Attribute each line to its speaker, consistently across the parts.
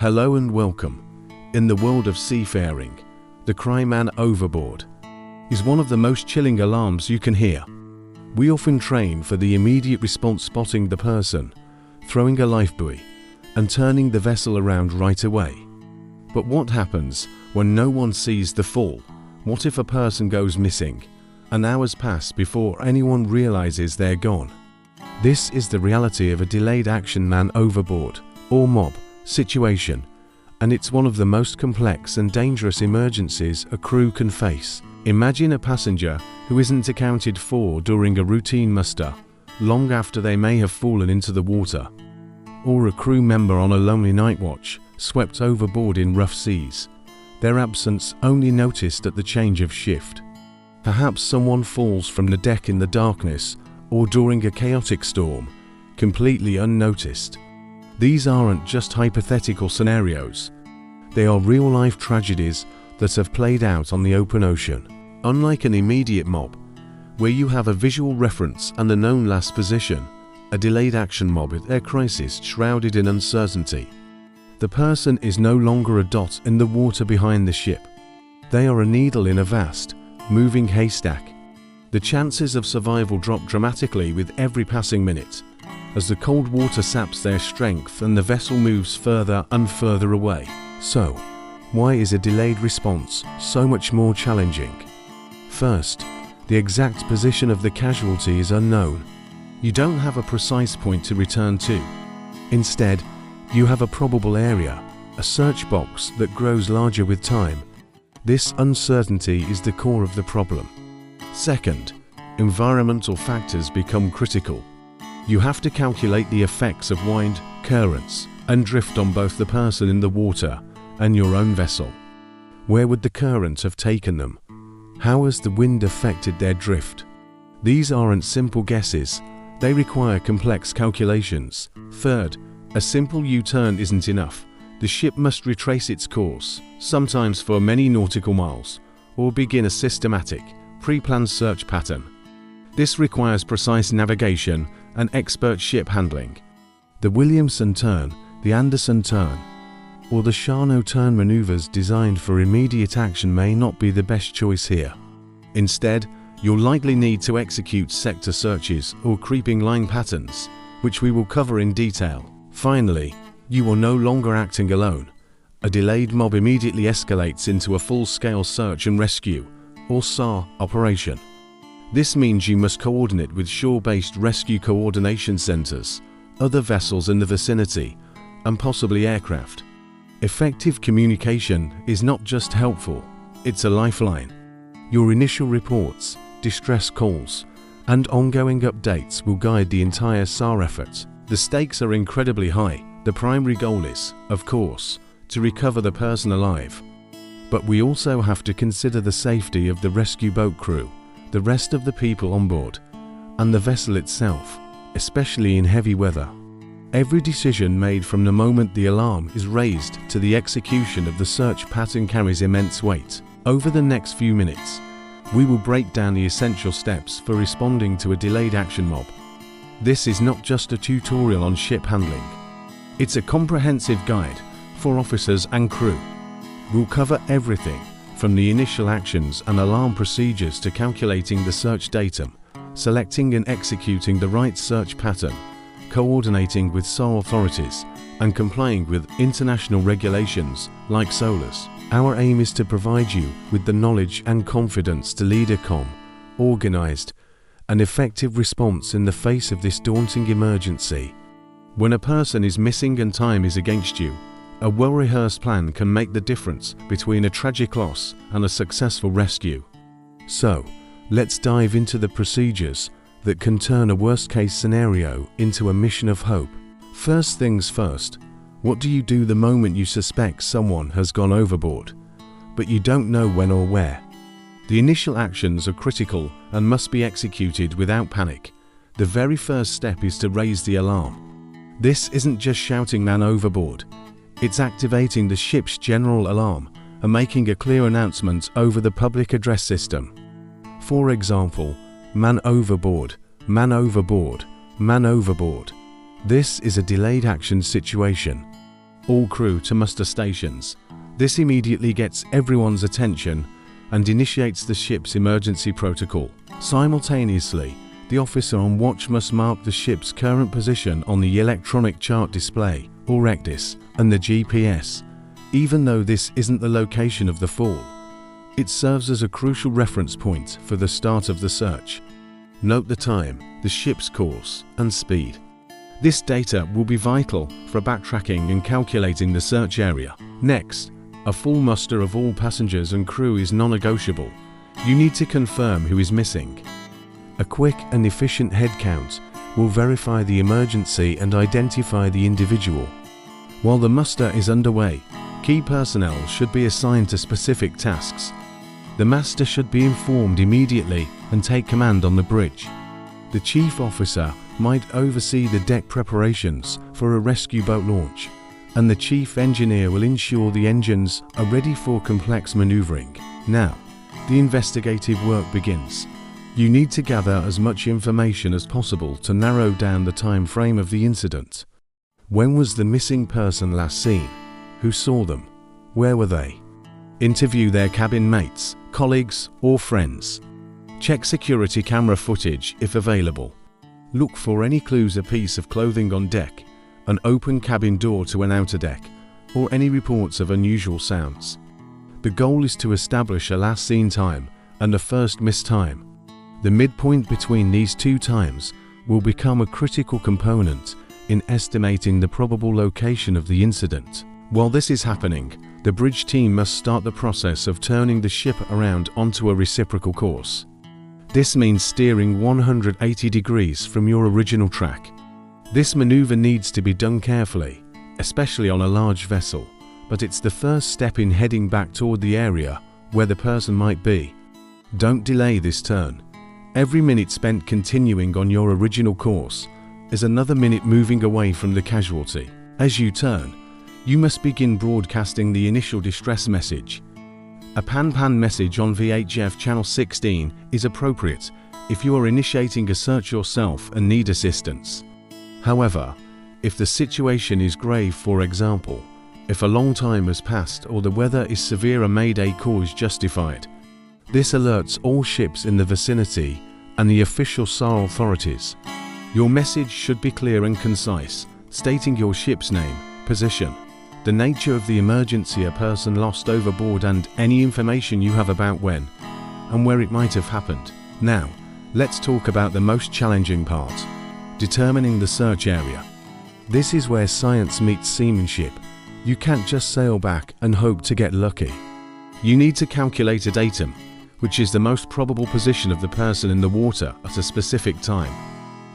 Speaker 1: Hello and welcome. In the world of seafaring, the cry "man overboard" is one of the most chilling alarms you can hear. We often train for the immediate response, spotting the person, throwing a lifebuoy, and turning the vessel around right away. But what happens when no one sees the fall? What if a person goes missing, and hours pass before anyone realizes they're gone? This is the reality of a delayed action man overboard, or MOB, situation, and it's one of the most complex and dangerous emergencies a crew can face. Imagine a passenger who isn't accounted for during a routine muster, long after they may have fallen into the water, or a crew member on a lonely night watch, swept overboard in rough seas, their absence only noticed at the change of shift. Perhaps someone falls from the deck in the darkness or during a chaotic storm, completely unnoticed. These aren't just hypothetical scenarios. They are real-life tragedies that have played out on the open ocean. Unlike an immediate MOB, where you have a visual reference and a known last position, a delayed action MOB is a crisis shrouded in uncertainty. The person is no longer a dot in the water behind the ship. They are a needle in a vast, moving haystack. The chances of survival drop dramatically with every passing minute, as the cold water saps their strength and the vessel moves further and further away. So, why is a delayed response so much more challenging? First, the exact position of the casualty is unknown. You don't have a precise point to return to. Instead, you have a probable area, a search box that grows larger with time. This uncertainty is the core of the problem. Second, environmental factors become critical. You have to calculate the effects of wind, currents, and drift on both the person in the water and your own vessel. Where would the current have taken them? How has the wind affected their drift? These aren't simple guesses, they require complex calculations. Third, a simple U-turn isn't enough. The ship must retrace its course, sometimes for many nautical miles, or begin a systematic, pre-planned search pattern. This requires precise navigation and expert ship handling. The Williamson turn, the Anderson turn, or the Charnot turn maneuvers designed for immediate action may not be the best choice here. Instead, you'll likely need to execute sector searches or creeping line patterns, which we will cover in detail. Finally, you are no longer acting alone. A delayed MOB immediately escalates into a full-scale search and rescue, or SAR, operation. This means you must coordinate with shore-based rescue coordination centers, other vessels in the vicinity, and possibly aircraft. Effective communication is not just helpful, it's a lifeline. Your initial reports, distress calls, and ongoing updates will guide the entire SAR effort. The stakes are incredibly high. The primary goal is, of course, to recover the person alive. But we also have to consider the safety of the rescue boat crew, the rest of the people on board, and the vessel itself, especially in heavy weather. Every decision made from the moment the alarm is raised to the execution of the search pattern carries immense weight. Over the next few minutes, we will break down the essential steps for responding to a delayed action MOB. This is not just a tutorial on ship handling. It's a comprehensive guide for officers and crew. We'll cover everything from the initial actions and alarm procedures to calculating the search datum, selecting and executing the right search pattern, coordinating with SAR authorities, and complying with international regulations like SOLAS. Our aim is to provide you with the knowledge and confidence to lead a calm, organized, and effective response in the face of this daunting emergency. When a person is missing and time is against you, a well-rehearsed plan can make the difference between a tragic loss and a successful rescue. So, let's dive into the procedures that can turn a worst-case scenario into a mission of hope. First things first, what do you do the moment you suspect someone has gone overboard, but you don't know when or where? The initial actions are critical and must be executed without panic. The very first step is to raise the alarm. This isn't just shouting "man overboard." It's activating the ship's general alarm and making a clear announcement over the public address system. For example, "Man overboard, man overboard, man overboard." This is a delayed action situation. all crew to muster stations. This immediately gets everyone's attention and initiates the ship's emergency protocol. Simultaneously, the officer on watch must mark the ship's current position on the electronic chart display, or ECDIS, and the GPS. Even though this isn't the location of the fall, it serves as a crucial reference point for the start of the search. Note the time, the ship's course, and speed. This data will be vital for backtracking and calculating the search area. Next, a full muster of all passengers and crew is non-negotiable. You need to confirm who is missing. A quick and efficient head count will verify the emergency and identify the individual. While the muster is underway, key personnel should be assigned to specific tasks. The master should be informed immediately and take command on the bridge. The chief officer might oversee the deck preparations for a rescue boat launch, and the chief engineer will ensure the engines are ready for complex maneuvering. Now, the investigative work begins. You need to gather as much information as possible to narrow down the time frame of the incident. When was the missing person last seen? Who saw them? Where were they? Interview their cabin mates, colleagues, or friends. Check security camera footage if available. Look for any clues: a piece of clothing on deck, an open cabin door to an outer deck, or any reports of unusual sounds. The goal is to establish a last seen time and a first missed time. The midpoint between these two times will become a critical component in estimating the probable location of the incident. While this is happening, the bridge team must start the process of turning the ship around onto a reciprocal course. This means steering 180 degrees from your original track. This maneuver needs to be done carefully, especially on a large vessel, but it's the first step in heading back toward the area where the person might be. Don't delay this turn. Every minute spent continuing on your original course is another minute moving away from the casualty. As you turn, you must begin broadcasting the initial distress message. A pan-pan message on VHF channel 16 is appropriate if you are initiating a search yourself and need assistance. However, if the situation is grave, for example, if a long time has passed or the weather is severe, a mayday call is justified. This alerts all ships in the vicinity and the official SAR authorities. Your message should be clear and concise, stating your ship's name, position, the nature of the emergency, a person lost overboard, and any information you have about when and where it might have happened. Now, let's talk about the most challenging part: determining the search area. This is where science meets seamanship. You can't just sail back and hope to get lucky. You need to calculate a datum, which is the most probable position of the person in the water at a specific time.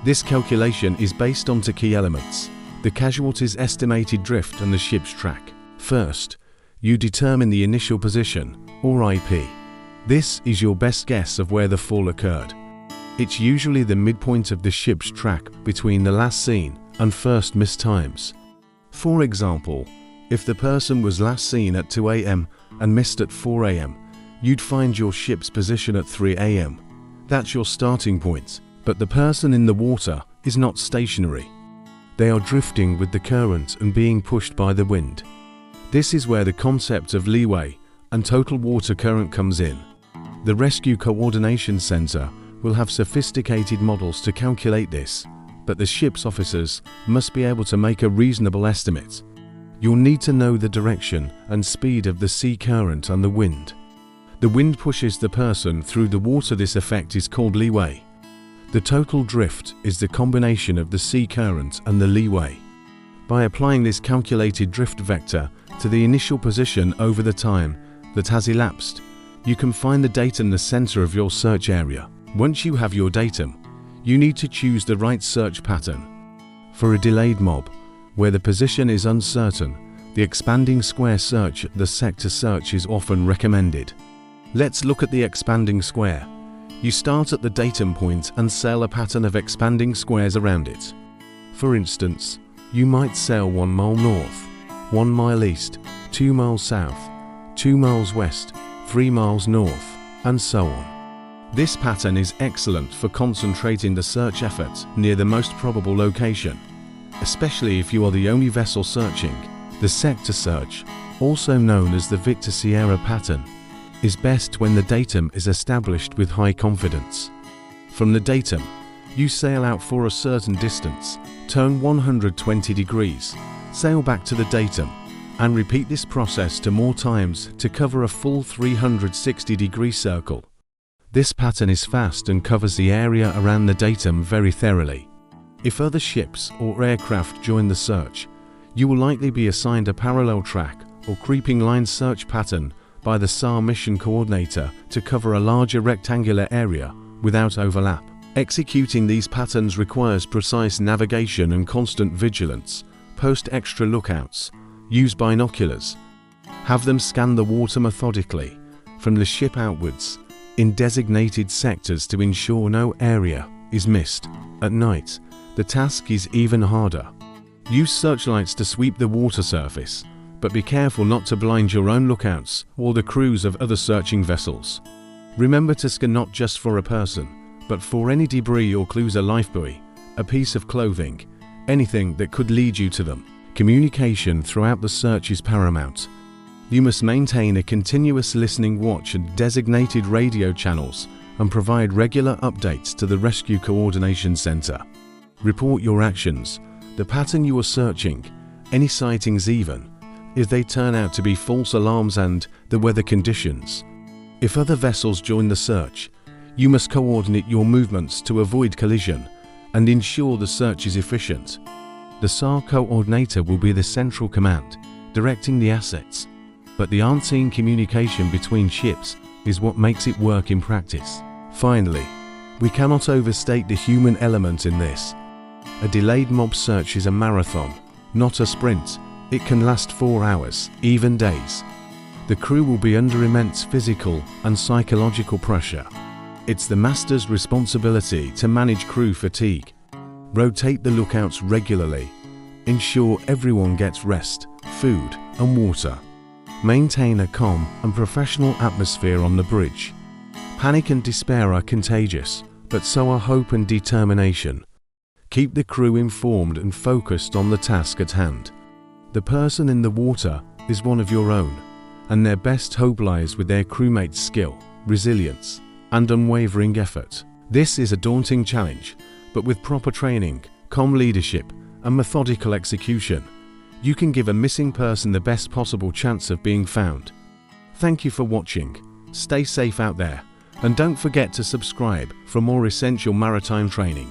Speaker 1: This calculation is based on two key elements: the casualty's estimated drift and the ship's track. First, you determine the initial position, or IP. This is your best guess of where the fall occurred. It's usually the midpoint of the ship's track between the last seen and first missed times. For example, if the person was last seen at 2 a.m. and missed at 4 a.m., you'd find your ship's position at 3 a.m. That's your starting point, but the person in the water is not stationary. They are drifting with the current and being pushed by the wind. This is where the concept of leeway and total water current comes in. The Rescue Coordination Center will have sophisticated models to calculate this, but the ship's officers must be able to make a reasonable estimate. You'll need to know the direction and speed of the sea current and the wind. The wind pushes the person through the water. This effect is called leeway. The total drift is the combination of the sea current and the leeway. By applying this calculated drift vector to the initial position over the time that has elapsed, you can find the datum, the center of your search area. Once you have your datum, you need to choose the right search pattern. For a delayed mob, where the position is uncertain, the expanding square search, the sector search, is often recommended. Let's look at the expanding square. You start at the datum point and sail a pattern of expanding squares around it. For instance, you might sail 1 mile north, 1 mile east, 2 miles south, 2 miles west, 3 miles north, and so on. This pattern is excellent for concentrating the search effort near the most probable location, especially if you are the only vessel searching. The sector search, also known as the Victor Sierra pattern, is best when the datum is established with high confidence. From the datum, you sail out for a certain distance, turn 120 degrees, sail back to the datum, and repeat this process to more times to cover a full 360-degree circle. This pattern is fast and covers the area around the datum very thoroughly. If other ships or aircraft join the search, you will likely be assigned a parallel track or creeping line search pattern by the SAR mission coordinator to cover a larger rectangular area without overlap. Executing these patterns requires precise navigation and constant vigilance. Post extra lookouts, use binoculars, have them scan the water methodically from the ship outwards in designated sectors to ensure no area is missed. At night, the task is even harder. Use searchlights to sweep the water surface, but be careful not to blind your own lookouts or the crews of other searching vessels. Remember to scan not just for a person, but for any debris or clues, a lifebuoy, a piece of clothing, anything that could lead you to them. Communication throughout the search is paramount. You must maintain a continuous listening watch and designated radio channels and provide regular updates to the Rescue Coordination Center. Report your actions, the pattern you are searching, any sightings even, if they turn out to be false alarms, and the weather conditions. If other vessels join the search, you must coordinate your movements to avoid collision and ensure the search is efficient. The SAR coordinator will be the central command, directing the assets, but the unseen communication between ships is what makes it work in practice. Finally, we cannot overstate the human element in this. A delayed mob search is a marathon, not a sprint. It can last 4 hours, even days. The crew will be under immense physical and psychological pressure. It's the master's responsibility to manage crew fatigue. Rotate the lookouts regularly. Ensure everyone gets rest, food, and water. Maintain a calm and professional atmosphere on the bridge. Panic and despair are contagious, but so are hope and determination. Keep the crew informed and focused on the task at hand. The person in the water is one of your own, and their best hope lies with their crewmates' skill, resilience, and unwavering effort. This is a daunting challenge, but with proper training, calm leadership, and methodical execution, you can give a missing person the best possible chance of being found. Thank you for watching. Stay safe out there, and don't forget to subscribe for more essential maritime training.